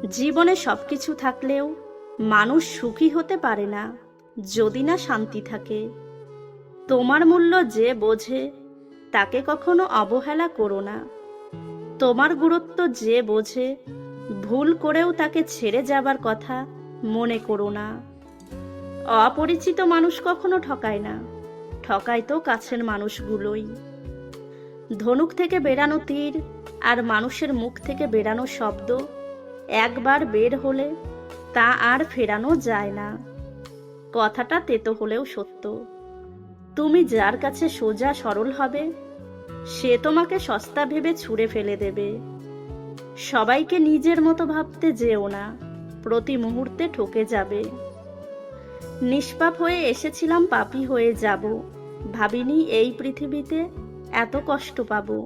জীবনে সবকিছু থাকলেও মানুষ সুখী হতে পারে না যদি না শান্তি থাকে। তোমার মূল্য যে বোঝে তাকে কখনো অবহেলা করো না। তোমার গুরুত্ব যে বোঝে ভুল করেও তাকে ছেড়ে যাবার কথা মনে করো না। অপরিচিত মানুষ কখনো ঠকায় না, ঠকায় তো কাছের মানুষগুলোই। ধনুক থেকে বেরানো তীর আর মানুষের মুখ থেকে বেরানো শব্দ একবার বের হলে তা আর ফেরানো যায় না। কথাটা তেতো হলেও সত্য। তুমি যার কাছে সোজা সরল হবে সে তোমাকে সস্তা ভেবে ছুঁড়ে ফেলে দেবে। সবাইকে নিজের মতো ভাবতে যেও না, প্রতি মুহূর্তে ঠকে যাবে। নিষ্পাপ হয়ে এসেছিলাম, পাপী হয়ে যাব, ভাবিনি এই পৃথিবীতে এত কষ্ট পাবো।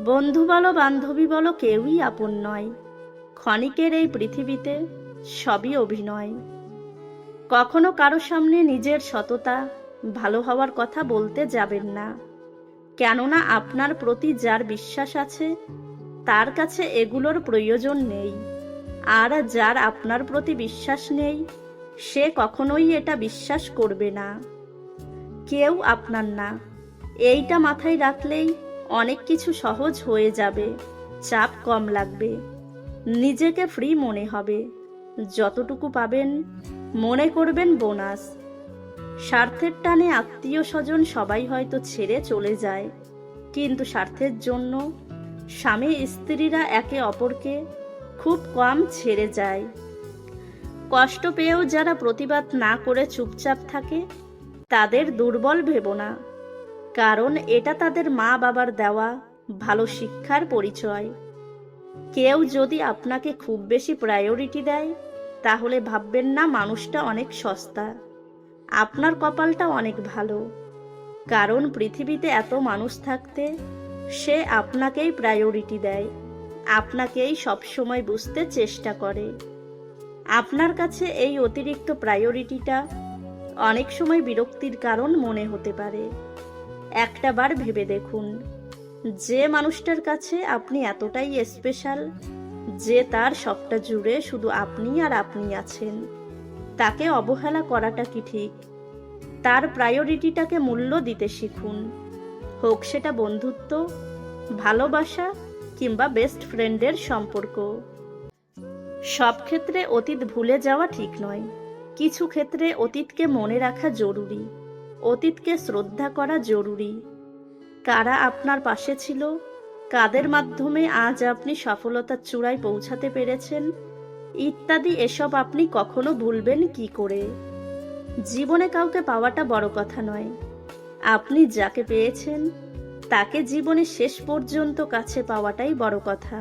বন্ধু বলো বান্ধবী বলো কেউই আপন নয়, ক্ষণিকের এই পৃথিবীতে সবই অভিনয়। কখনো কারো সামনে নিজের সততা ভালো হওয়ার কথা বলতে যাবেন না, কেননা আপনার প্রতি যার বিশ্বাস আছে তার কাছে এগুলোর প্রয়োজন নেই। আর যার আপনার প্রতি বিশ্বাস নেই সে কখনোই এটা বিশ্বাস করবে না। কেউ আপনার না, এইটা মাথায় রাখলেই অনেক কিছু সহজ হয়ে যাবে, চাপ কম লাগবে, নিজেকে ফ্রি মনে হবে। যতটুকু পাবেন মনে করবেন বোনাস। স্বার্থের টানে আত্মীয় স্বজন সবাই হয়তো ছেড়ে চলে যায়, কিন্তু স্বার্থের জন্য স্বামী স্ত্রীরা একে অপরকে খুব কম ছেড়ে যায়। কষ্ট পেয়েও যারা প্রতিবাদ না করে চুপচাপ থাকে তাদের দুর্বল ভেবো না, কারণ এটা তাদের মা বাবার দেওয়া ভালো শিক্ষার পরিচয়। কেউ যদি আপনাকে খুব বেশি প্রায়োরিটি দেয় তাহলে ভাববেন না মানুষটা অনেক সস্তা। আপনার কপালটা অনেক ভালো, কারণ পৃথিবীতে এত মানুষ থাকতে সে আপনাকেই প্রায়োরিটি দেয়, আপনাকেই সবসময় বুঝতে চেষ্টা করে। আপনার কাছে এই অতিরিক্ত প্রায়োরিটিটা অনেক সময় বিরক্তির কারণ মনে হতে পারে। একটা বার ভেবে দেখুন, যে মানুষটার কাছে আপনি এতটাই স্পেশাল যে তার সবটা জুড়ে শুধু আপনি আর আপনি আছেন, তাকে অবহেলা করাটা কি ঠিক? তার প্রায়োরিটিটাকে মূল্য দিতে শিখুন, হোক সেটা বন্ধুত্ব, ভালোবাসা কিংবা বেস্ট ফ্রেন্ডের সম্পর্ক। সব ক্ষেত্রে অতীত ভুলে যাওয়া ঠিক নয়, কিছু ক্ষেত্রে অতীতকে মনে রাখা জরুরি, অতীতকে শ্রদ্ধা করা জরুরি। কারা আপনার পাশে ছিল, কাদের মাধ্যমে আজ আপনি সফলতার চূড়ায় পৌঁছাতে পেরেছেন, ইত্যাদি, এসব আপনি কখনো ভুলবেন কি করে? জীবনে কাউকে পাওয়াটা বড় কথা নয়, আপনি যাকে পেয়েছেন তাকে জীবনে শেষ পর্যন্ত কাছে পাওয়াটাই বড় কথা।